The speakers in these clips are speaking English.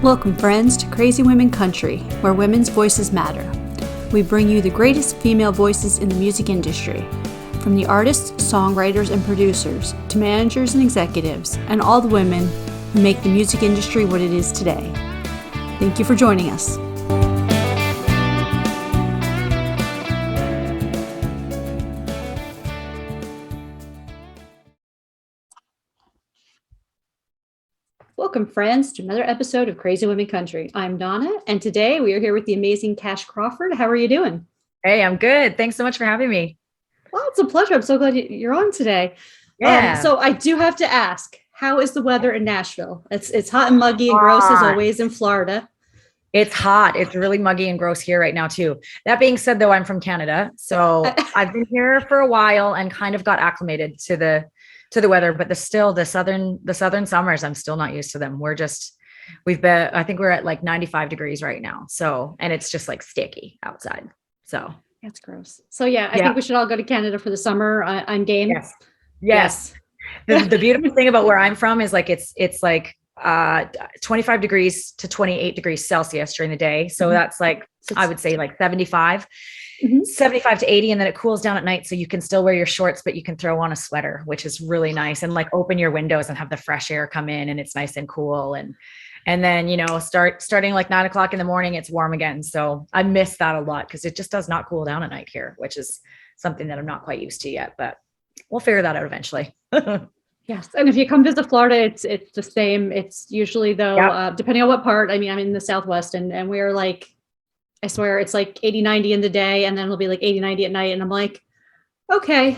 Welcome, friends, to Crazy Women Country, where women's voices matter. We bring you the greatest female voices in the music industry, from the artists, songwriters, and producers, to managers and executives, and all the women who make the music industry what it is today. Thank you for joining us. Welcome, friends, to another episode of Crazy Women Country. I'm Donna, and today we are here with the amazing Cash Crawford. How are you doing? Hey, I'm good. Thanks so much for having me. Well, it's a pleasure. I'm so glad you're on today. Yeah. So I do have to ask, how is the weather in Nashville? It's hot and muggy and gross as always in Florida. It's hot. It's really muggy and gross here right now too. That being said, though, I'm from Canada, so I've been here for a while and kind of got acclimated to the weather. But the southern summers, I'm still not used to them. I think we're at like 95 degrees right now. So, and it's just like sticky outside. So that's gross. So yeah, I think we should all go to Canada for the summer. I'm game. Yes. The beautiful thing about where I'm from is like it's like 25 degrees to 28 degrees Celsius during the day. So that's like, I would say like 75 to 80. And then it cools down at night. So you can still wear your shorts, but you can throw on a sweater, which is really nice. And like open your windows and have the fresh air come in, and it's nice and cool. And then, starting like 9 o'clock in the morning, it's warm again. So I miss that a lot because it just does not cool down at night here, which is something that I'm not quite used to yet, but we'll figure that out eventually. Yes. And if you come visit Florida, it's the same. It's usually though, depending on what part. I mean, I'm in the Southwest and we're like, I swear it's like 80, 90 in the day, and then it'll be like 80, 90 at night. And I'm like, okay,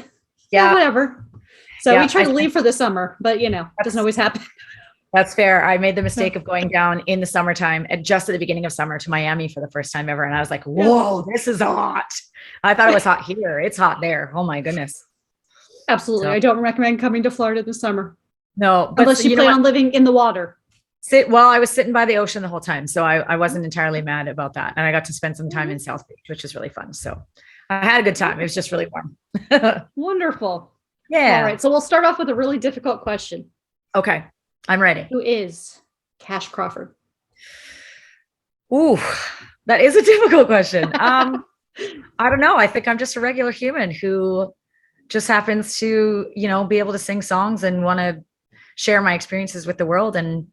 whatever. So we try to leave for the summer, but it doesn't always happen. That's fair. I made the mistake of going down in the summertime just at the beginning of summer to Miami for the first time ever. And I was like, whoa, this is hot. I thought it was hot here. It's hot there. Oh my goodness. Absolutely. So, I don't recommend coming to Florida this summer. No, but unless you plan on living in the water. I was sitting by the ocean the whole time. So I wasn't entirely mad about that. And I got to spend some time in South Beach, which is really fun. So I had a good time. It was just really warm. Wonderful. Yeah. All right. So we'll start off with a really difficult question. Okay. I'm ready. Who is Cash Crawford? Ooh, that is a difficult question. I don't know. I think I'm just a regular human who just happens to, be able to sing songs and want to share my experiences with the world, and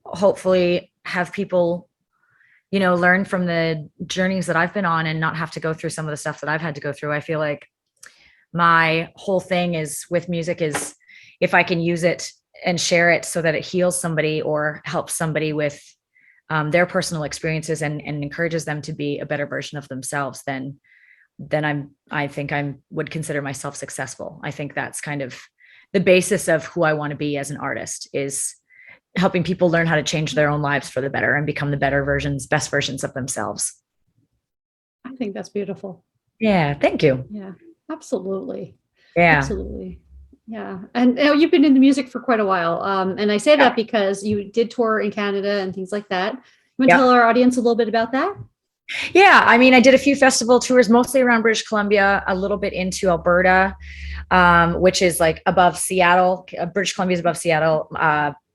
hopefully have people, learn from the journeys that I've been on and not have to go through some of the stuff that I've had to go through. I feel like my whole thing is with music is if I can use it and share it so that it heals somebody or helps somebody with their personal experiences and encourages them to be a better version of themselves, then I think I would consider myself successful. I think that's kind of the basis of who I want to be as an artist, is helping people learn how to change their own lives for the better and become the best versions of themselves. I think that's beautiful. Yeah. Thank you. Yeah, absolutely. Yeah. Absolutely. Yeah. And you've been in the music for quite a while. And I say that because you did tour in Canada and things like that. You want to tell our audience a little bit about that? Yeah. I mean, I did a few festival tours, mostly around British Columbia, a little bit into Alberta, which is like above Seattle. British Columbia is above Seattle.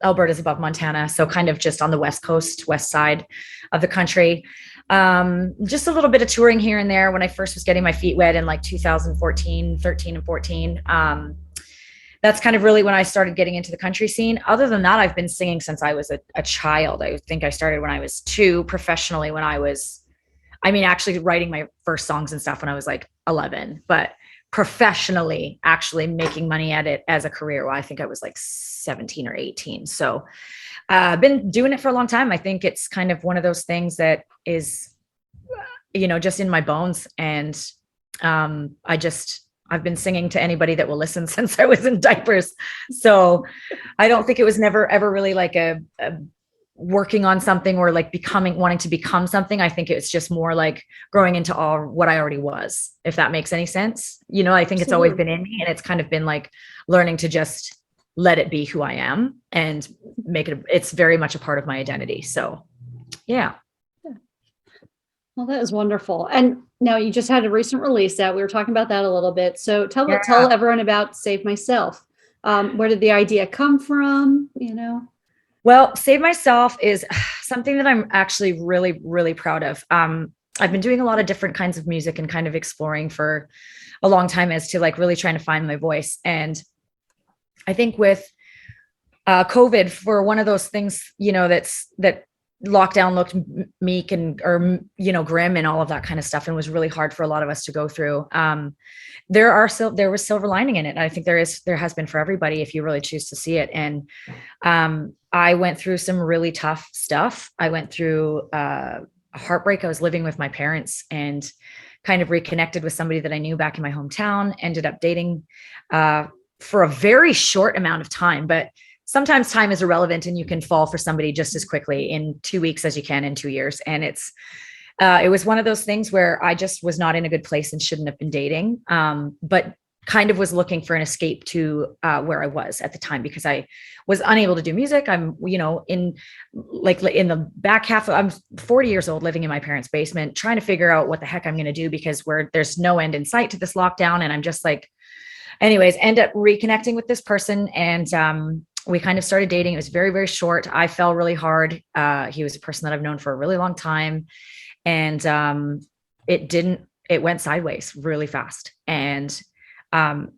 Alberta is above Montana. So kind of just on the west side of the country. Just a little bit of touring here and there when I first was getting my feet wet in like 2014, 13 and 14. That's kind of really when I started getting into the country scene. Other than that, I've been singing since I was a child. I think I started when I was 2, professionally actually writing my first songs and stuff when I was like 11, but professionally actually making money at it as a career, I think I was like 17 or 18. So I've been doing it for a long time. I think it's kind of one of those things that is, just in my bones. And I've been singing to anybody that will listen since I was in diapers. So I don't think it was never, ever really like a working on something or like wanting to become something. I think it's just more like growing into all what I already was, if that makes any sense. I think It's always been in me, and it's kind of been like learning to just let it be who I am and it's very much a part of my identity. So yeah. Well, that is wonderful. And now you just had a recent release out. We were talking about that a little bit. So tell everyone about Save Myself. Where did the idea come from? Well, Save Myself is something that I'm actually really, really proud of. I've been doing a lot of different kinds of music and kind of exploring for a long time as to like really trying to find my voice. And I think with COVID, for one of those things, you know, that lockdown looked meek and, or, you know, grim and all of that kind of stuff, and was really hard for a lot of us to go through. There was silver lining in it. I think there has been for everybody if you really choose to see it. And I went through some really tough stuff. I went through a heartbreak. I was living with my parents and kind of reconnected with somebody that I knew back in my hometown, ended up dating for a very short amount of time, but sometimes time is irrelevant and you can fall for somebody just as quickly in 2 weeks as you can in 2 years. And it was one of those things where I just was not in a good place and shouldn't have been dating, but kind of was looking for an escape to where I was at the time, because I was unable to do music. I'm, you know, in the back half I'm 40 years old, living in my parents' basement, trying to figure out what the heck I'm going to do, because there's no end in sight to this lockdown. And I'm just like, anyways, end up reconnecting with this person. And we kind of started dating. It was very, very short. I fell really hard. He was a person that I've known for a really long time. And it went sideways really fast. And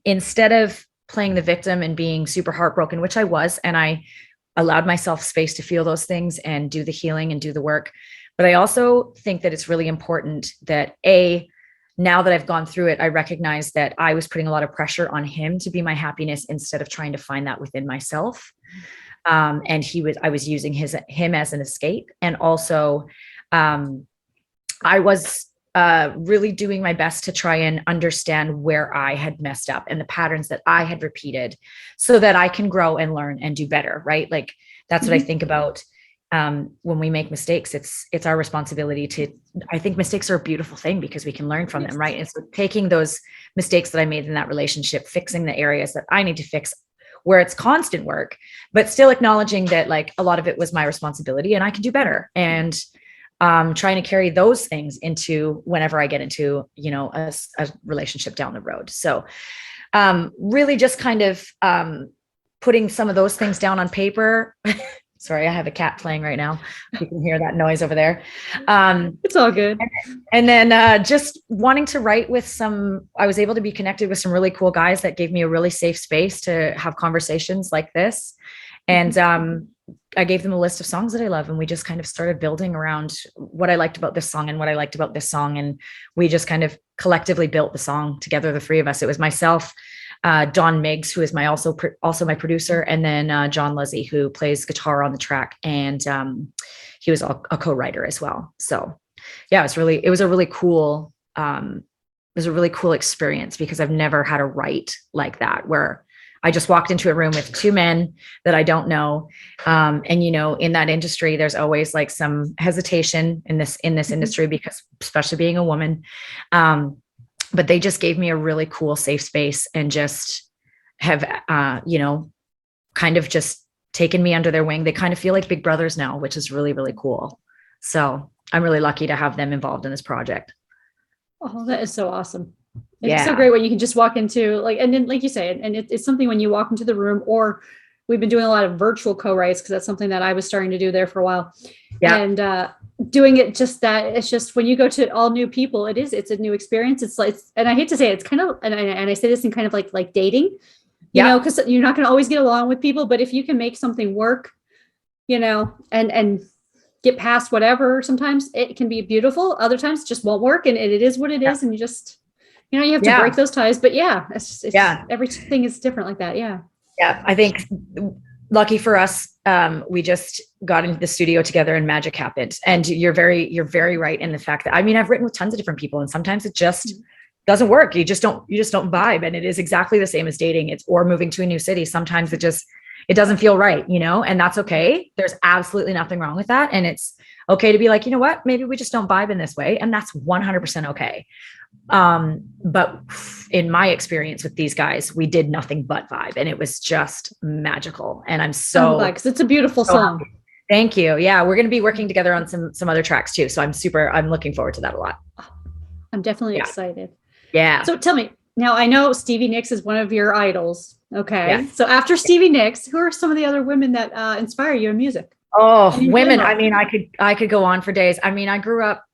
instead of playing the victim and being super heartbroken, which I was, and I allowed myself space to feel those things and do the healing and do the work. But I also think that it's really important that now that I've gone through it, I recognize that I was putting a lot of pressure on him to be my happiness instead of trying to find that within myself. And I was using him as an escape. And also, I was really doing my best to try and understand where I had messed up and the patterns that I had repeated so that I can grow and learn and do better. Right. Like that's what I think about. When we make mistakes, it's our responsibility I think mistakes are a beautiful thing because we can learn from them. Right. And so taking those mistakes that I made in that relationship, fixing the areas that I need to fix where it's constant work, but still acknowledging that like a lot of it was my responsibility and I can do better. And trying to carry those things into whenever I get into, you know, a relationship down the road. So really just kind of putting some of those things down on paper. Sorry, I have a cat playing right now. You can hear that noise over there. It's all good. And then just wanting to write with I was able to be connected with some really cool guys that gave me a really safe space to have conversations like this. And I gave them a list of songs that I love. And we just kind of started building around what I liked about this song and what I liked about this song. And we just kind of collectively built the song together, the three of us. It was myself, Don Miggs, who is also my producer, and then John Luzzy, who plays guitar on the track, and he was a co-writer as well. So yeah, it was a really cool experience because I've never had a write like that where I just walked into a room with two men that I don't know. And, you know, in that industry, there's always like some hesitation in this industry because especially being a woman. But they just gave me a really cool safe space and just have, you know, kind of just taken me under their wing. They kind of feel like big brothers now, which is really, really cool. So I'm really lucky to have them involved in this project. Oh, that is so awesome. It's so great when you can just walk into like, and then like you say, and it's something when you walk into the room, or we've been doing a lot of virtual co-writes because that's something that I was starting to do there for a while. Yeah. And doing it just that, it's just when you go to all new people, it's a new experience. It's like, and I hate to say it, it's kind of, and I say this in kind of like dating, you know, because you're not going to always get along with people, but if you can make something work, you know, and get past whatever, sometimes it can be beautiful. Other times it just won't work, and it is what it is. And you just, you know, you have to break those ties, but it's everything is different like that. Yeah. Yeah. I think lucky for us, we just got into the studio together and magic happened. And you're very right in the fact that, I mean, I've written with tons of different people and sometimes it just doesn't work. You just don't vibe. And it is exactly the same as dating. Or moving to a new city. Sometimes it doesn't feel right, you know, and that's okay. There's absolutely nothing wrong with that. And it's okay to be like, you know what, maybe we just don't vibe in this way. And that's 100% okay. But in my experience with these guys, we did nothing but vibe, and it was just magical. And I'm so glad, because it's a beautiful song. Happy. Thank you. Yeah, we're going to be working together on some other tracks too. So I'm looking forward to that a lot. I'm definitely excited. Yeah. So tell me, Now I know Stevie Nicks is one of your idols. Okay. Yes. So after Stevie Nicks, who are some of the other women that inspire you in music? Oh, And in women. general? I mean, I could go on for days. I mean, I grew up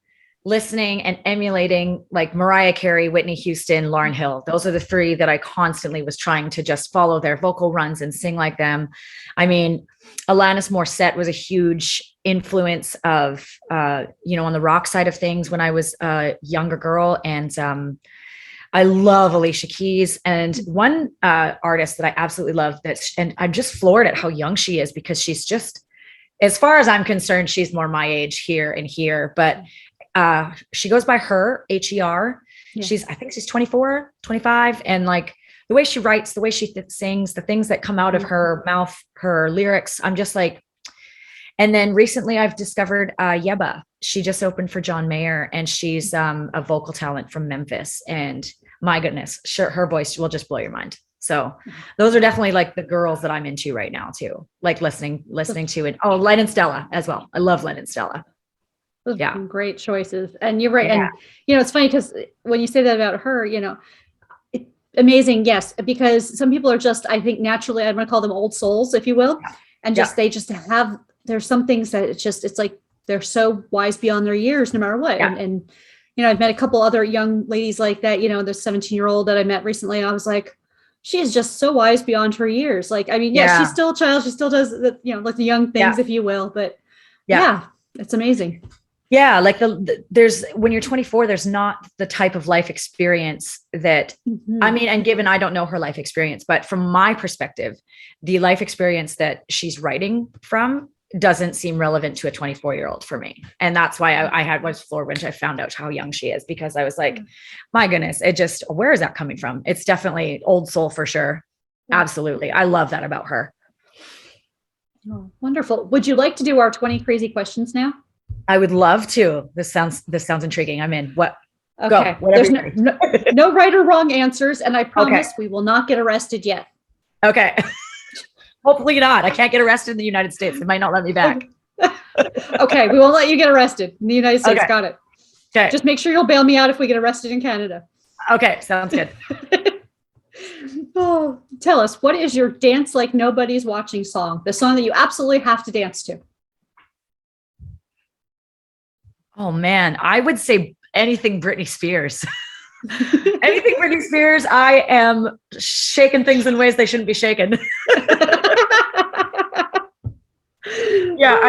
listening and emulating like Mariah Carey, Whitney Houston, Lauryn Hill. Those are the three that I constantly was trying to just follow their vocal runs and sing like them. I mean, Alanis Morissette was a huge influence of, on the rock side of things when I was a younger girl. And I love Alicia Keys. And one artist that I absolutely love and I'm just floored at how young she is, because she's just, as far as I'm concerned, she's more my age here, but she goes by Her. Yeah. I think she's 24, 25. And like the way she writes, the way she sings, the things that come out of her mouth, her lyrics, I'm just like, and then recently I've discovered Yeba. She just opened for John Mayer, and she's a vocal talent from Memphis. And my goodness, sure, her voice will just blow your mind. So those are definitely like the girls that I'm into right now too, like listening to it. Oh, Len and Stella as well. I love Len and Stella. Those yeah, great choices. And you're right. Yeah. And it's funny because when you say that about her, amazing. Yes, because some people are just, I think naturally, I'm going to call them old souls, if you will, and they just have. There's some things that it's like they're so wise beyond their years, no matter what. Yeah. And I've met a couple other young ladies like that. The 17-year-old that I met recently, and I was like, she is just so wise beyond her years. Like, I mean, she's still a child. She still does the, like the young things, if you will. But yeah, it's amazing. Yeah, like there's when you're 24, there's not the type of life experience that I mean, and given I don't know her life experience, but from my perspective, the life experience that she's writing from doesn't seem relevant to a 24-year-old for me. And that's why I was floored when I found out how young she is, because I was like, my goodness, where is that coming from? It's definitely old soul for sure. Absolutely. I love that about her. Oh, wonderful. Would you like to do our 20 crazy questions now? I would love to. This sounds intriguing. I'm in. What? Okay. Go. There's no right or wrong answers. And I promise we will not get arrested yet. Okay. Hopefully not. I can't get arrested in the United States. They might not let me back. Okay. We won't let you get arrested in the United States. Okay. Got it. Okay. Just make sure you'll bail me out if we get arrested in Canada. Okay. Sounds good. Oh, tell us, what is your dance like nobody's watching song? The song that you absolutely have to dance to. Oh man, I would say anything Britney Spears. Anything Britney Spears, I am shaking things in ways they shouldn't be shaken. Yeah,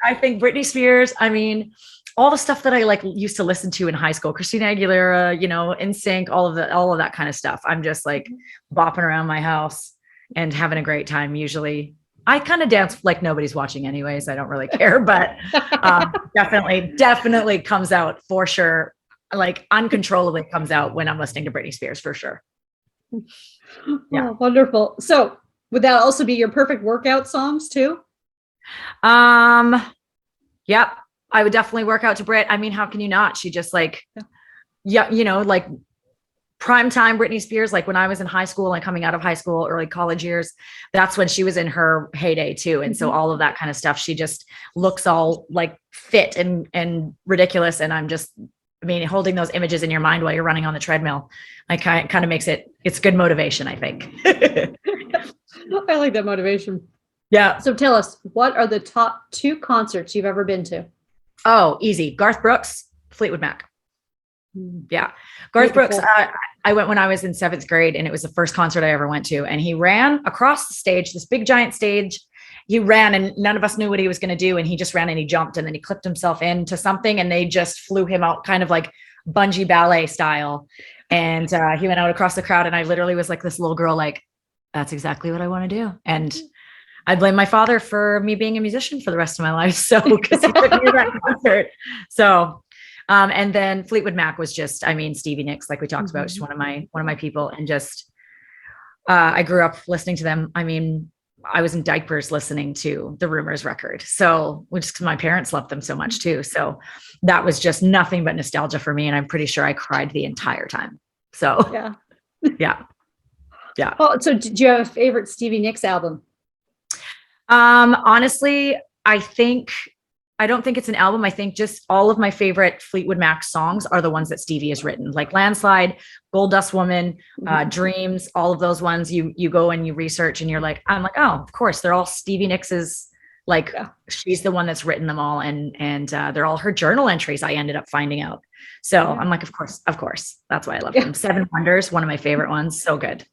I think Britney Spears, I mean, all the stuff that I like used to listen to in high school, Christina Aguilera, NSYNC, all of that kind of stuff. I'm just like bopping around my house and having a great time. Usually I kind of dance like nobody's watching anyways. I don't really care, but definitely comes out for sure. Like uncontrollably comes out when I'm listening to Britney Spears for sure. Yeah. Oh, wonderful. So would that also be your perfect workout songs too? Yep. I would definitely work out to Brit. I mean, how can you not? She just like, like primetime Britney Spears, like when I was in high school and coming out of high school, early college years, that's when she was in her heyday too. And so all of that kind of stuff, she just looks all like fit and ridiculous. And holding those images in your mind while you're running on the treadmill, kind of makes it's good motivation, I think. I like that motivation. Yeah. So tell us, what are the top 2 concerts you've ever been to? Oh, easy. Garth Brooks, Fleetwood Mac. Yeah. Garth Brooks, I went when I was in 7th grade, and it was the first concert I ever went to. And he ran across the stage, this big giant stage. He ran and none of us knew what he was going to do. And he just ran and he jumped and then he clipped himself into something and they just flew him out kind of like bungee ballet style. And he went out across the crowd. And I literally was like this little girl, like, that's exactly what I want to do. And I blame my father for me being a musician for the rest of my life. So, because he took me to that concert. So, and then Fleetwood Mac was just, Stevie Nicks, like we talked about, just one of my people. And just, I grew up listening to them. I was in diapers listening to the Rumors record. So, which my parents loved them so much too. So that was just nothing but nostalgia for me. And I'm pretty sure I cried the entire time. So yeah. Oh, so did you have a favorite Stevie Nicks album? Honestly, I think I don't think it's an album. I think just all of my favorite Fleetwood Mac songs are the ones that Stevie has written, like Landslide, Gold Dust Woman, Dreams, all of those ones. You go and you research and you're like, I'm like, oh, of course, they're all Stevie Nicks'. Like she's the one that's written them all, and they're all her journal entries. I ended up finding out. So I'm like, of course, that's why I love them. Seven Wonders, one of my favorite ones. So good.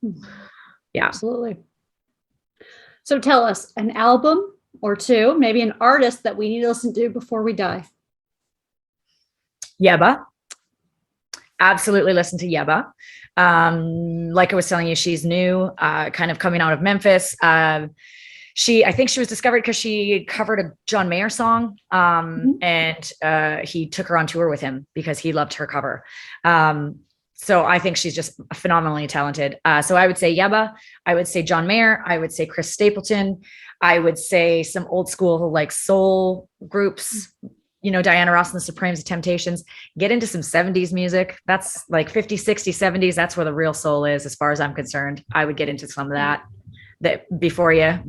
Yeah, absolutely. So tell us an album or two, maybe an artist that we need to listen to before we die. Yeba. Absolutely listen to Yeba. Like I was telling you, she's new, kind of coming out of Memphis. I think she was discovered because she covered a John Mayer song, and he took her on tour with him because he loved her cover. So I think she's just phenomenally talented. So I would say Yeba, I would say John Mayer, I would say Chris Stapleton, I would say some old school like soul groups, Diana Ross and the Supremes, the Temptations. Get into some 70s music. That's like 50s, 60s, 70s. That's where the real soul is, as far as I'm concerned. I would get into some of that before you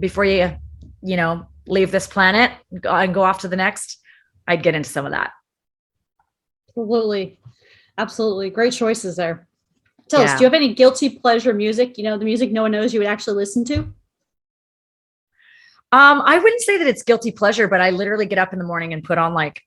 leave this planet and go off to the next. I'd get into some of that. Absolutely. Great choices there. Tell us, do you have any guilty pleasure music? The music no one knows you would actually listen to? I wouldn't say that it's guilty pleasure, but I literally get up in the morning and put on like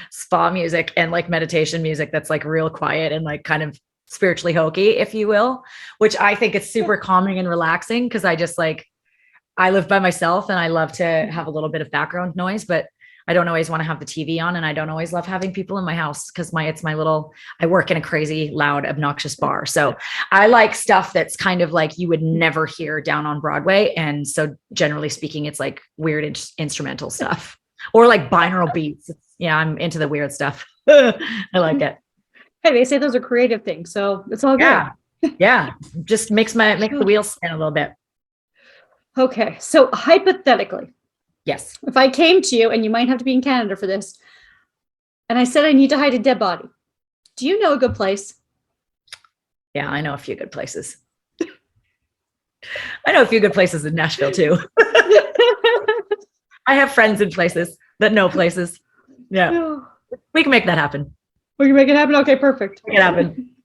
spa music and like meditation music that's like real quiet and like kind of spiritually hokey, if you will, which I think it's super calming and relaxing because I live by myself and I love to have a little bit of background noise, but I don't always want to have the TV on, and I don't always love having people in my house because I work in a crazy, loud, obnoxious bar. So I like stuff that's kind of like you would never hear down on Broadway. And so generally speaking, it's like weird instrumental stuff or like binaural beats. I'm into the weird stuff. I like it. Hey, they say those are creative things, so it's all good. Yeah. Just makes the wheels spin a little bit. Okay. So hypothetically, yes, if I came to you, and you might have to be in Canada for this, and I said I need to hide a dead body, do you know a good place? Yeah, I know a few good places. I know a few good places in Nashville too. I have friends in places that know places. Yeah. We can make that happen. We can make it happen? Okay, perfect. Make it happen.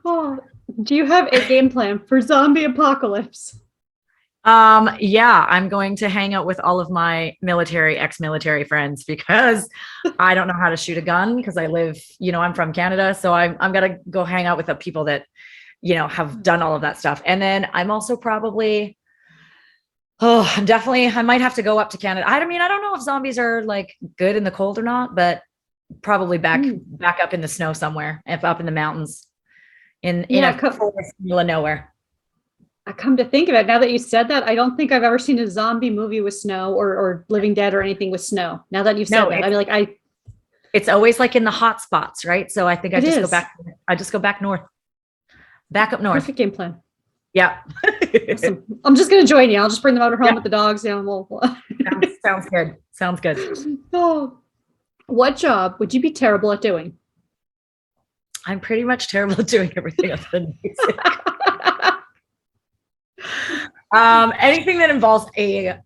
Oh, do you have a game plan for zombie apocalypse? Yeah, I'm going to hang out with all of my ex-military friends because I don't know how to shoot a gun because I live, I'm from Canada. So I'm going to go hang out with the people that, have done all of that stuff. And then I'm also probably, I might have to go up to Canada. I don't know if zombies are like good in the cold or not, but probably back up in the snow somewhere, if up in the mountains in a forest in the middle of nowhere. I come to think of it, now that you said that, I don't think I've ever seen a zombie movie with snow or Living Dead or anything with snow. Now that you've said that, I'd be like, it's always like in the hot spots, right? So I think I just go back north, back up north. Perfect game plan. Yeah. Awesome. I'm just going to join you. I'll just bring the motorhome with the dogs. Sounds good. Sounds good. Oh, what job would you be terrible at doing? I'm pretty much terrible at doing everything other than music. Anything that involves a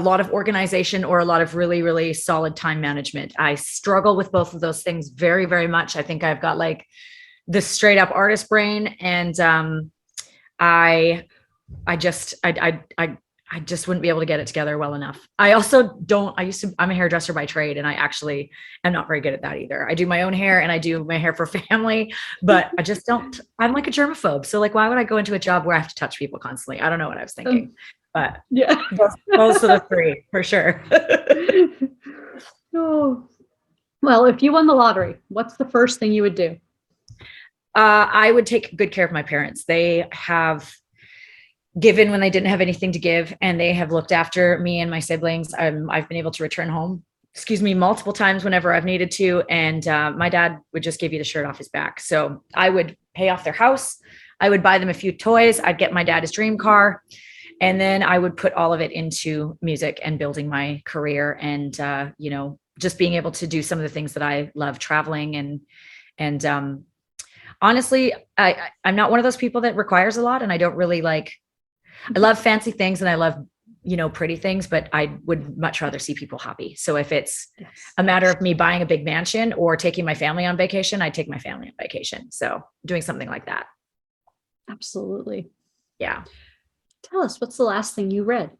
lot of organization or a lot of really, really solid time management. I struggle with both of those things very, very much. I think I've got like the straight up artist brain, and I just wouldn't be able to get it together well enough. I'm a hairdresser by trade, and I actually am not very good at that either. I do my own hair and I do my hair for family, but I'm like a germaphobe. So like, why would I go into a job where I have to touch people constantly? I don't know what I was thinking, but yeah, those are the three for sure. Oh, well, if you won the lottery, what's the first thing you would do? I would take good care of my parents. They have given when they didn't have anything to give, and they have looked after me and my siblings. I've been able to return home, multiple times whenever I've needed to. And my dad would just give you the shirt off his back. So I would pay off their house. I would buy them a few toys. I'd get my dad his dream car. And then I would put all of it into music and building my career and, just being able to do some of the things that I love, traveling. And honestly, I'm not one of those people that requires a lot. And I don't really I love fancy things, and I love pretty things, but I would much rather see people happy. So if it's a matter of me buying a big mansion or taking my family on vacation, I take my family on vacation. So doing something like that. Absolutely. Yeah. Tell us, what's the last thing you read?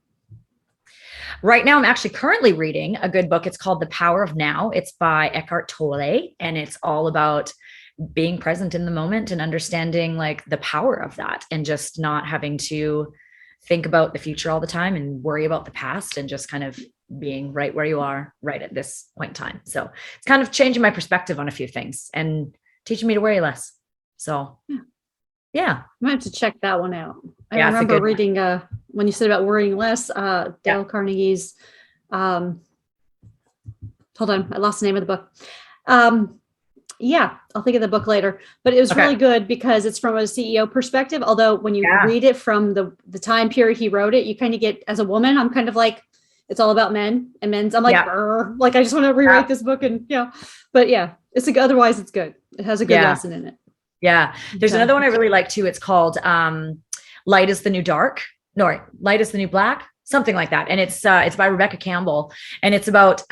Right now, I'm actually currently reading a good book. It's called The Power of Now. It's by Eckhart Tolle, and it's all about being present in the moment and understanding like the power of that, and just not having to think about the future all the time and worry about the past, and just kind of being right where you are right at this point in time. So it's kind of changing my perspective on a few things and teaching me to worry less. So yeah. I might have to check that one out. I Yeah, remember reading when you said about worrying less, Dale Carnegie's hold on, I lost the name of the book. Yeah, I'll think of the book later. But it was really good because it's from a CEO perspective. Although when you read it from the time period he wrote it, you kind of get, as a woman, I'm kind of like, it's all about men and men's. I'm like, like I just want to rewrite this book, and but it's otherwise it's good. It has a good lesson in it. Yeah. There's another one I really like too. It's called Light is the New Dark. No, Light is the New Black. Something like that. And it's by Rebecca Campbell. And it's about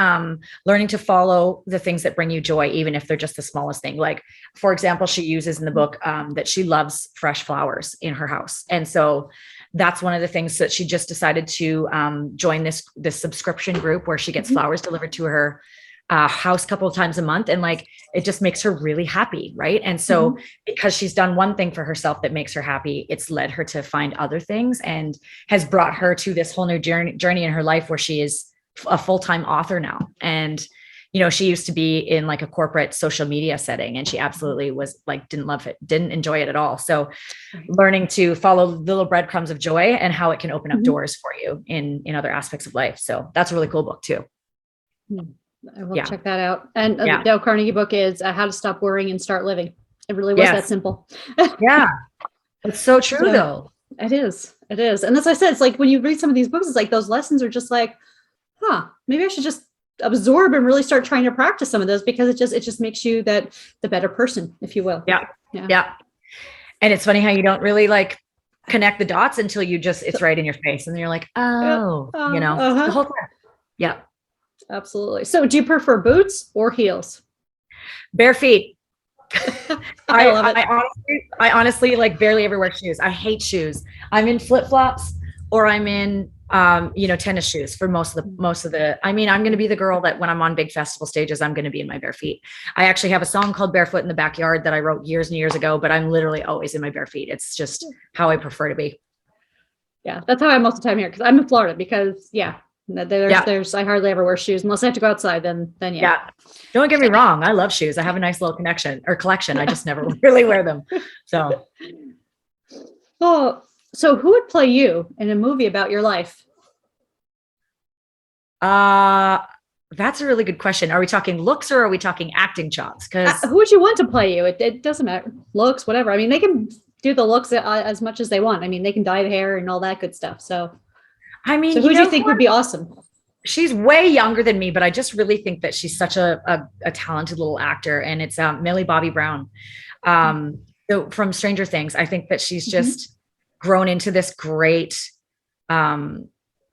learning to follow the things that bring you joy, even if they're just the smallest thing. Like, for example, she uses in the book that she loves fresh flowers in her house. And so that's one of the things that she just decided to join this subscription group where she gets flowers delivered to her house a couple of times a month. And like, it just makes her really happy. Right. And so because she's done one thing for herself that makes her happy, it's led her to find other things and has brought her to this whole new journey in her life where she is a full-time author now. And, she used to be in like a corporate social media setting, and she absolutely was like, didn't love it, didn't enjoy it at all. So learning to follow the little breadcrumbs of joy and how it can open up doors for you in other aspects of life. So that's a really cool book too. I will check that out. And the Dale Carnegie book is How to Stop Worrying and Start Living. It really was that simple. Yeah. It's so true though. It is. And as I said, it's like when you read some of these books, it's like those lessons are just like, maybe I should just absorb and really start trying to practice some of those, because it just makes you the better person, if you will. Yeah. And it's funny how you don't really like connect the dots until it's right in your face. And then you're like, the whole time. Yeah. Absolutely. So do you prefer boots or heels? Bare feet. I love it. I honestly like barely ever wear shoes. I hate shoes. I'm in flip-flops, or I'm in tennis shoes for most of the I'm going to be the girl that when I'm on big festival stages, I'm going to be in my bare feet. I actually have a song called Barefoot in the Backyard that I wrote years and years ago, but I'm literally always in my bare feet. It's just how I prefer to be. Yeah, that's how I am most of the time here, because I'm in Florida, because there's I hardly ever wear shoes unless I have to go outside. Then yeah. Don't get me wrong. I love shoes. I have a nice little collection. I just never really wear them. So. Oh, so who would play you in a movie about your life? That's a really good question. Are we talking looks or are we talking acting chops? Because who would you want to play you? It doesn't matter. Looks, whatever. I mean, they can do the looks as much as they want. I mean, they can dye the hair and all that good stuff. So. So who do you think would be awesome? She's way younger than me, but I just really think that she's such a talented little actor. And it's Millie Bobby Brown. So from Stranger Things, I think that she's just grown into this great,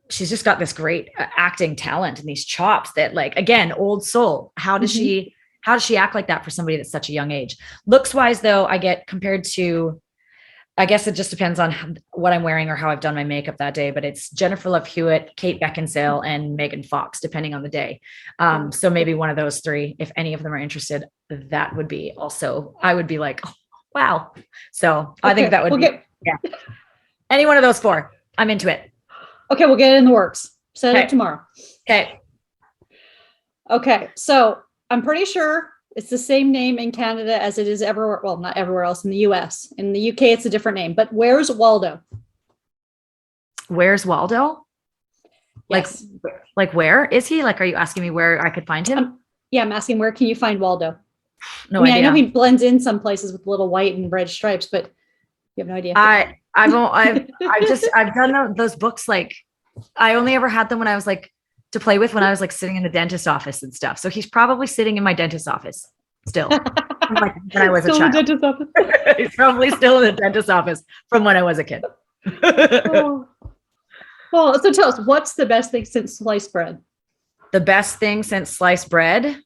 she's just got this great acting talent and these chops that, like, again, old soul. How does she act like that for somebody that's such a young age? Looks wise though, I get compared to, I guess it just depends on what I'm wearing or how I've done my makeup that day, but it's Jennifer Love Hewitt, Kate Beckinsale, and Megan Fox, depending on the day. So maybe one of those three, if any of them are interested, that would be also, I would be like, oh, wow. So I think that would be, any one of those four, I'm into it. Okay. We'll get it in the works. Set it up tomorrow. Okay. So I'm pretty sure it's the same name in Canada as it is everywhere. Well, not everywhere else in the US. In the UK, it's a different name. But where's Waldo? Where's Waldo? Yes. Like where is he? Like, are you asking me where I could find him? I'm asking where can you find Waldo? No idea. I know he blends in some places with little white and red stripes, but you have no idea. I've done those books. Like, I only ever had them when I was like, to play with when I was like sitting in the dentist office and stuff. So he's probably sitting in my dentist office still. Like when I was a child. Dentist office. He's probably still in the dentist office from when I was a kid. Well, so tell us, what's the best thing since sliced bread? The best thing since sliced bread,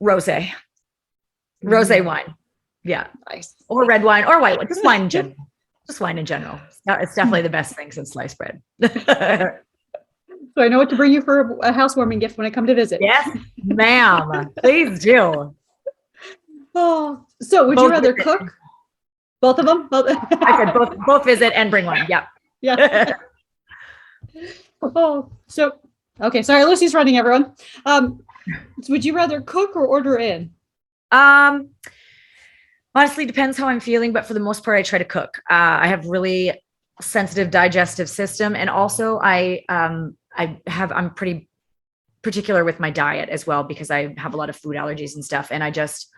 rosé, wine. Yeah. Nice. Or red wine or white wine, just wine in general. Just wine in general. It's definitely the best thing since sliced bread. So I know what to bring you for a housewarming gift when I come to visit. Yes, ma'am. Please do. Oh, so would you rather cook? Both of them? I said both visit and bring one. Yep. Yeah. Oh, so okay. Sorry, Lucy's running everyone. So would you rather cook or order in? Honestly, depends how I'm feeling, but for the most part, I try to cook. I have really sensitive digestive system, and also I'm pretty particular with my diet as well because I have a lot of food allergies and stuff. And I just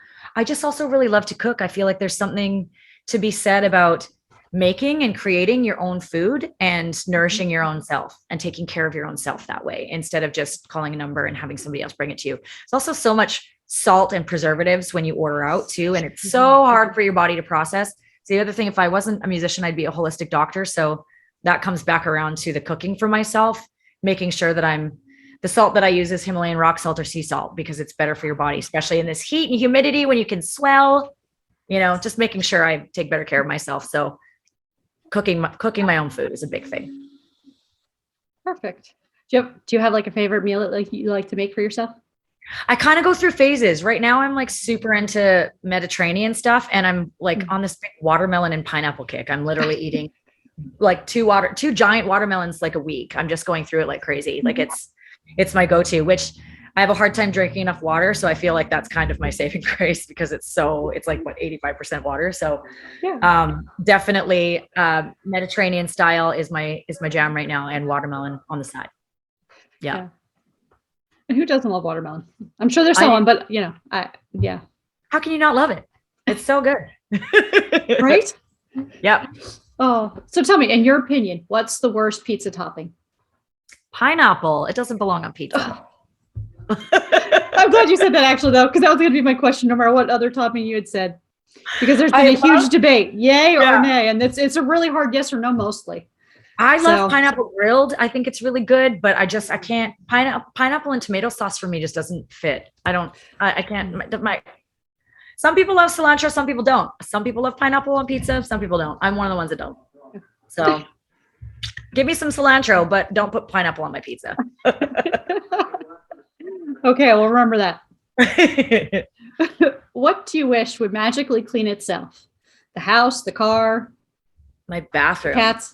also really love to cook. I feel like there's something to be said about making and creating your own food and nourishing your own self and taking care of your own self that way instead of just calling a number and having somebody else bring it to you. It's also so much salt and preservatives when you order out too, and it's so hard for your body to process. So the other thing, if I wasn't a musician, I'd be a holistic doctor. So that comes back around to the cooking for myself, making sure that the salt that I use is Himalayan rock salt or sea salt because it's better for your body, especially in this heat and humidity when you can swell, just making sure I take better care of myself. So cooking my own food is a big thing. Perfect. Do you have like a favorite meal that you like to make for yourself? I kind of go through phases. Right now I'm like super into Mediterranean stuff and I'm like on this big watermelon and pineapple kick. I'm literally eating like two giant watermelons like a week. I'm just going through it like crazy. Like it's my go-to, which I have a hard time drinking enough water. So I feel like that's kind of my saving grace because it's like what, 85% water. So definitely Mediterranean style is my jam right now, and watermelon on the side. Yeah. And who doesn't love watermelon? I'm sure there's someone, but yeah. How can you not love it? It's so good. Right? Yep. Oh, so tell me, in your opinion, what's the worst pizza topping? Pineapple. It doesn't belong on pizza. I'm glad you said that actually though, because that was going to be my question no matter what other topping you had said. Because there's been a huge debate, yay or nay, and it's a really hard yes or no mostly. I love pineapple grilled. I think it's really good, but I can't. Pineapple and tomato sauce for me just doesn't fit. I can't. Some people love cilantro, some people don't. Some people love pineapple on pizza, some people don't. I'm one of the ones that don't. So give me some cilantro, but don't put pineapple on my pizza. Okay, we'll remember that. What do you wish would magically clean itself? The house, the car? My bathroom. Cats.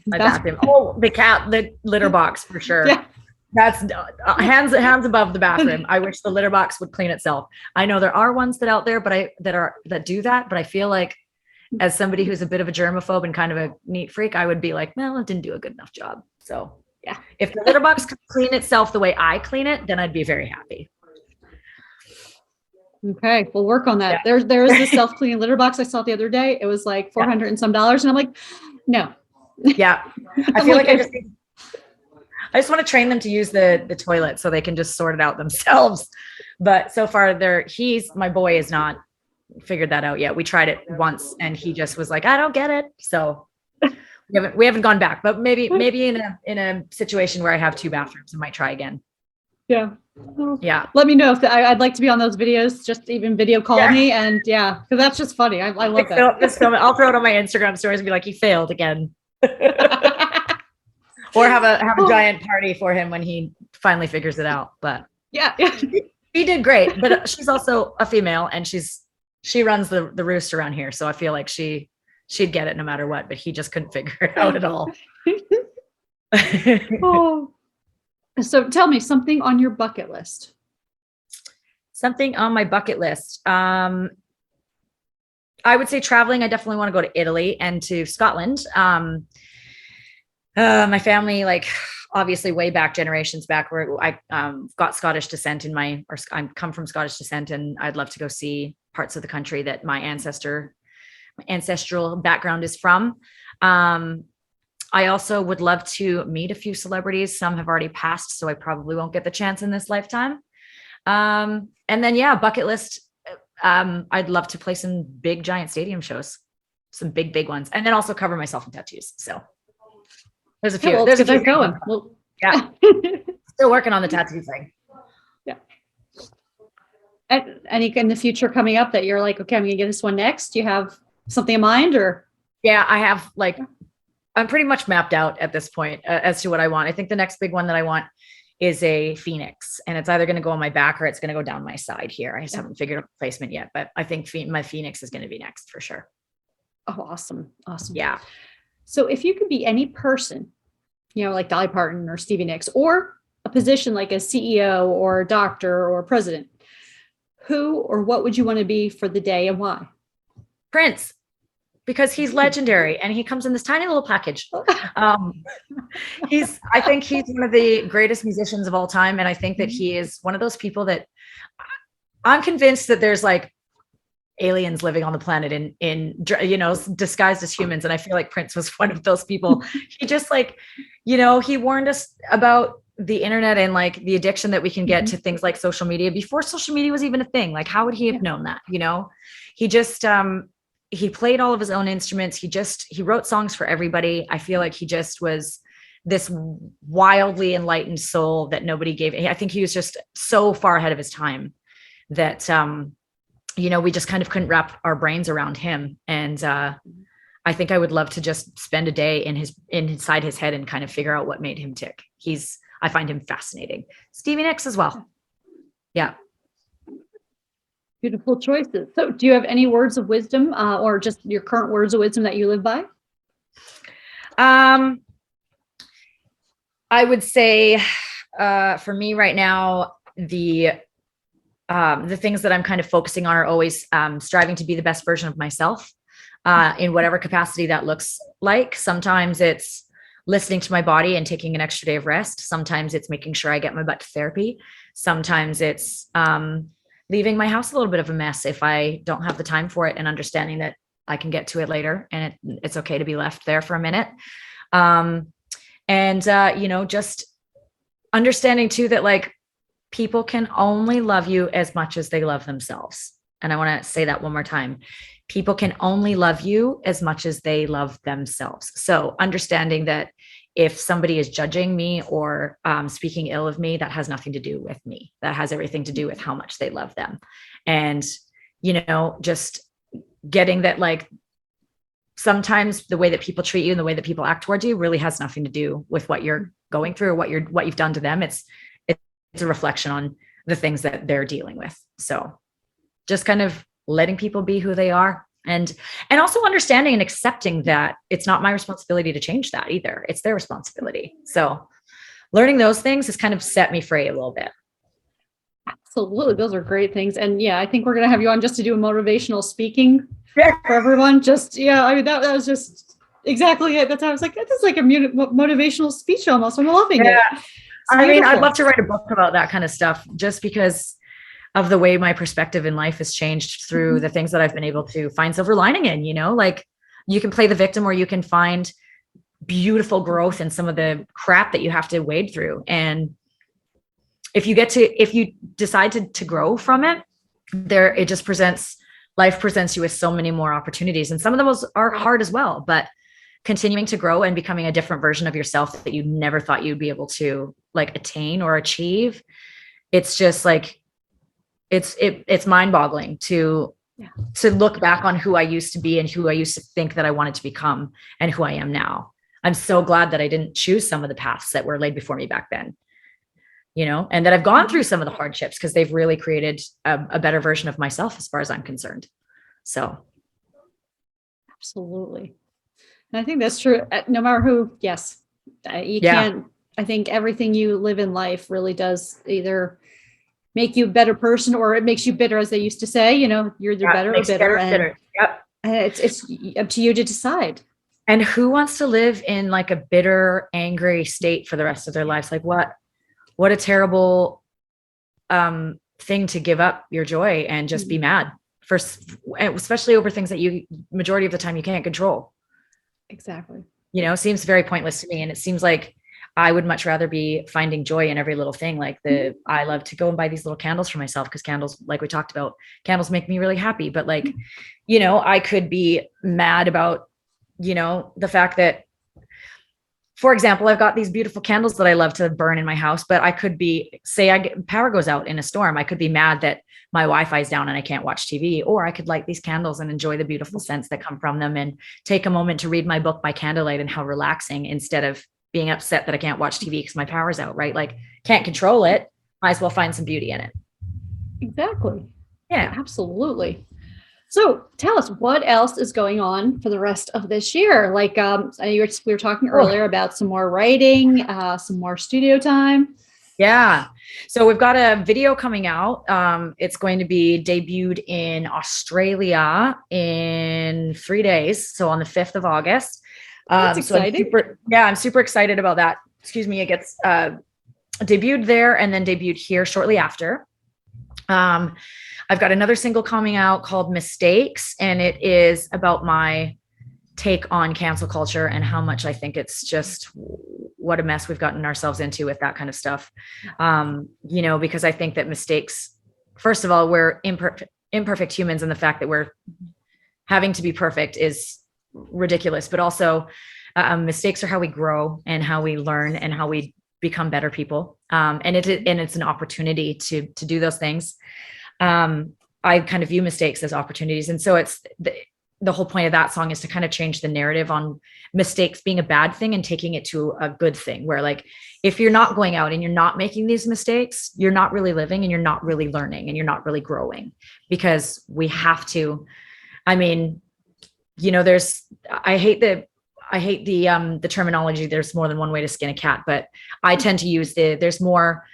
My bathroom. Oh, the litter box for sure. Yeah. That's hands above the bathroom. I wish the litter box would clean itself. I know there are ones that out there, but that do that. But I feel like as somebody who's a bit of a germaphobe and kind of a neat freak, I would be like, well, it didn't do a good enough job. So yeah, if the litter box could clean itself the way I clean it, then I'd be very happy. Okay, we'll work on that. Yeah. There is the self-cleaning litter box I saw the other day. It was like $400 and some, and I'm like, no. Yeah, I feel like I just want to train them to use the toilet so they can just sort it out themselves. But so far, my boy has not figured that out yet. We tried it once, and he just was like, I don't get it. So we haven't gone back. But maybe in a situation where I have two bathrooms, I might try again. Yeah. Well, yeah. Let me know if I'd like to be on those videos. Just even video call me, and because that's just funny. I love that. I'll throw it on my Instagram stories and be like, "He failed again," or have a giant party for him when he finally figures it out. But yeah, he did great. But she's also a female, and she runs the roost around here, so I feel like she'd get it no matter what. But he just couldn't figure it out at all. Oh. So tell me something on your bucket list. Something on my bucket list. I would say traveling. I definitely want to go to Italy and to Scotland. My family, like obviously way back, generations back, where I got Scottish descent I come from Scottish descent, and I'd love to go see parts of the country that my ancestral background is from. I also would love to meet a few celebrities. Some have already passed, so I probably won't get the chance in this lifetime. And then, bucket list. I'd love to play some big, giant stadium shows. some big ones, and then also cover myself in tattoos. So there's a few. Yeah, well, there's a few going. Well, yeah. Still working on the tattoo thing. Yeah. Any in the future coming up that you're like, okay, I'm gonna get this one next? Do you have something in mind, or? Yeah, I have I'm pretty much mapped out at this point as to what I want. I think the next big one that I want is a phoenix, and it's either going to go on my back or it's going to go down my side here. I just haven't figured out the placement yet, but I think my phoenix is going to be next for sure. Oh, awesome. Yeah. So if you could be any person, like Dolly Parton or Stevie Nicks, or a position like a CEO or a doctor or president, who or what would you want to be for the day, and why? Prince, because he's legendary and he comes in this tiny little package. I think he's one of the greatest musicians of all time. And I think that he is one of those people that I'm convinced that there's like aliens living on the planet in disguised as humans. And I feel like Prince was one of those people. He just he warned us about the internet and like the addiction that we can get to things like social media before social media was even a thing. Like, how would he have known that? He just, he played all of his own instruments. He wrote songs for everybody. I feel like he just was this wildly enlightened soul that nobody gave. I think he was just so far ahead of his time that, we just kind of couldn't wrap our brains around him. And I think I would love to just spend a day inside his head and kind of figure out what made him tick. I find him fascinating. Stevie Nicks as well. Yeah. Beautiful choices. So do you have any words of wisdom or just your current words of wisdom that you live by? I would say for me right now, the things that I'm kind of focusing on are always striving to be the best version of myself in whatever capacity that looks like. Sometimes it's listening to my body and taking an extra day of rest. Sometimes it's making sure I get my butt to therapy. Sometimes it's leaving my house a little bit of a mess if I don't have the time for it, and understanding that I can get to it later and it's okay to be left there for a minute. Just understanding too that like people can only love you as much as they love themselves. And I want to say that one more time. People can only love you as much as they love themselves. So understanding that if somebody is judging me or speaking ill of me, that has nothing to do with me. That has everything to do with how much they love them. And, just getting that, like, sometimes the way that people treat you and the way that people act towards you really has nothing to do with what you're going through or what you've done to them. It's a reflection on the things that they're dealing with. So just kind of letting people be who they are. And also understanding and accepting that it's not my responsibility to change that either. It's their responsibility. So learning those things has kind of set me free a little bit. Absolutely. Those are great things. And I think we're going to have you on just to do a motivational speaking for everyone. That was just exactly it. That's how I was like, this is like a motivational speech almost. I'm loving it. I'd love to write a book about that kind of stuff just because of the way my perspective in life has changed through the things that I've been able to find silver lining in, like you can play the victim or you can find beautiful growth in some of the crap that you have to wade through. And if you decide to grow from it, life presents you with so many more opportunities. And some of those are hard as well, but continuing to grow and becoming a different version of yourself that you never thought you'd be able to like attain or achieve. It's just like, it's mind-boggling to look back on who I used to be and who I used to think that I wanted to become and who I am now. I'm so glad that I didn't choose some of the paths that were laid before me back then, and that I've gone through some of the hardships because they've really created a better version of myself as far as I'm concerned. So. Absolutely. And I think that's true. No matter who, you can't, I think everything you live in life really does either make you a better person or it makes you bitter, as they used to say, you're either better or bitter. Bitter. Yep. And it's up to you to decide. And who wants to live in like a bitter, angry state for the rest of their lives? Like what a terrible thing to give up your joy and just be mad for, especially over things that you majority of the time you can't control. Exactly. Seems very pointless to me. And it seems like I would much rather be finding joy in every little thing. Like I love to go and buy these little candles for myself because candles, like we talked about, candles make me really happy. But like, you know, I could be mad about, you know, the fact that, for example, I've got these beautiful candles that I love to burn in my house, but I could be, say power goes out in a storm. I could be mad that my Wi-Fi is down and I can't watch TV, or I could light these candles and enjoy the beautiful scents that come from them and take a moment to read my book by candlelight and how relaxing, instead of being upset that I can't watch TV because my power's out, right? Like, can't control it. Might as well find some beauty in it. Exactly. Yeah, absolutely. So tell us, what else is going on for the rest of this year? Like, we were talking earlier about some more writing, some more studio time. Yeah. So we've got a video coming out. It's going to be debuted in Australia in 3 days. So on the 5th of August. That's exciting. I'm super excited about that. Excuse me. It gets debuted there and then debuted here shortly after. I've got another single coming out called Mistakes, and it is about my take on cancel culture and how much I think it's just what a mess we've gotten ourselves into with that kind of stuff. You know, because I think that mistakes, first of all, we're imperfect humans, and the fact that we're having to be perfect is ridiculous, but also mistakes are how we grow and how we learn and how we become better people. And it's an opportunity to do those things. I kind of view mistakes as opportunities. And so it's the whole point of that song is to kind of change the narrative on mistakes being a bad thing and taking it to a good thing, where like, if you're not going out and you're not making these mistakes, you're not really living and you're not really learning and you're not really growing, because we have to, I mean, you know, I hate the terminology, there's more than one way to skin a cat, but I tend to use there's more,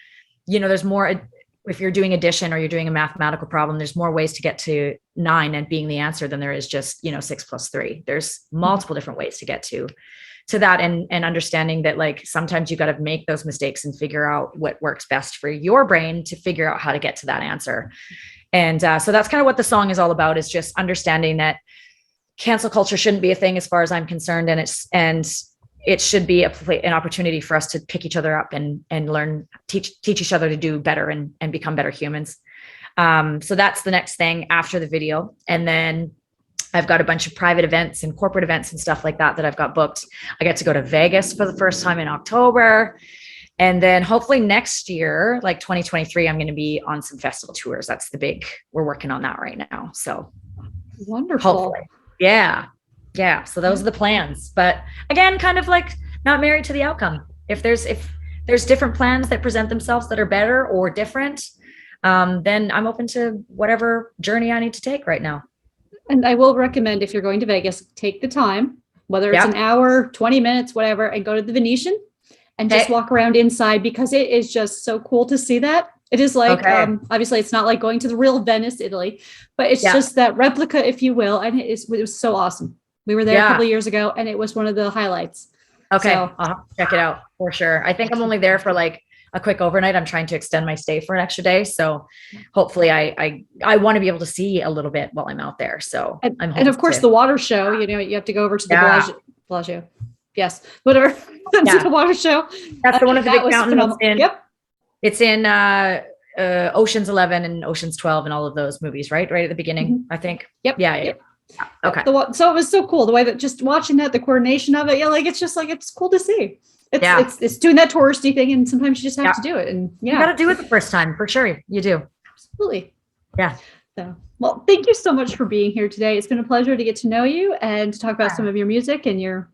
if you're doing addition or you're doing a mathematical problem, there's more ways to get to 9 and being the answer than there is just, 6 + 3. There's multiple different ways to get to that. And understanding that, like, sometimes you got to make those mistakes and figure out what works best for your brain to figure out how to get to that answer. And so that's kind of what the song is all about, is just understanding that cancel culture shouldn't be a thing as far as I'm concerned. And it should be an opportunity for us to pick each other up and learn, teach each other to do better and become better humans. So that's the next thing after the video. And then I've got a bunch of private events and corporate events and stuff like that I've got booked. I get to go to Vegas for the first time in October. And then hopefully next year, like 2023, I'm going to be on some festival tours. That's we're working on that right now. So wonderful. Hopefully. Yeah. So those are the plans, but again, kind of like not married to the outcome. If there's different plans that present themselves that are better or different, then I'm open to whatever journey I need to take right now. And I will recommend, if you're going to Vegas, take the time, whether it's an hour, 20 minutes, whatever, and go to the Venetian and just walk around inside, because it is just so cool to see that. It is like, obviously it's not like going to the real Venice, Italy, but it's just that replica, if you will. And it was so awesome. We were there a couple of years ago, and it was one of the highlights. Okay. So, I'll have to check it out for sure. I think I'm only there for like a quick overnight. I'm trying to extend my stay for an extra day. So hopefully I want to be able to see a little bit while I'm out there. So and of course the water show, you have to go over to the Bellagio. Yes. Whatever. To the water show. That's the one with the big mountain. Yep. It's in Ocean's 11 and Ocean's 12 and all of those movies, right? Right at the beginning, I think. Yep. Yeah. Okay. So it was so cool the way that just watching that, the coordination of it. Yeah, like it's just like, it's cool to see. It's doing that touristy thing, and sometimes you just have to do it. And you got to do it the first time for sure. You do. Absolutely. Yeah. So, well, thank you so much for being here today. It's been a pleasure to get to know you and to talk about some of your music and your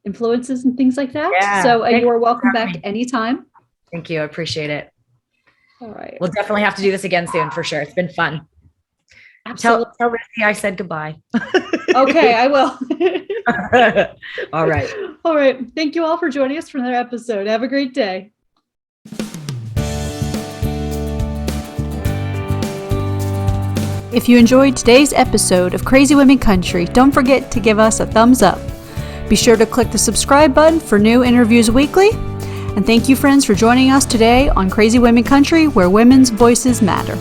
influences and things like that. Yeah. So you are welcome back anytime. Thank you. I appreciate it. All right. We'll definitely have to do this again soon for sure. It's been fun. Absolutely. Tell Ricky I said goodbye. Okay, I will. All right. All right. Thank you all for joining us for another episode. Have a great day. If you enjoyed today's episode of Crazy Women Country, don't forget to give us a thumbs up. Be sure to click the subscribe button for new interviews weekly. And thank you, friends, for joining us today on Crazy Women Country, where women's voices matter.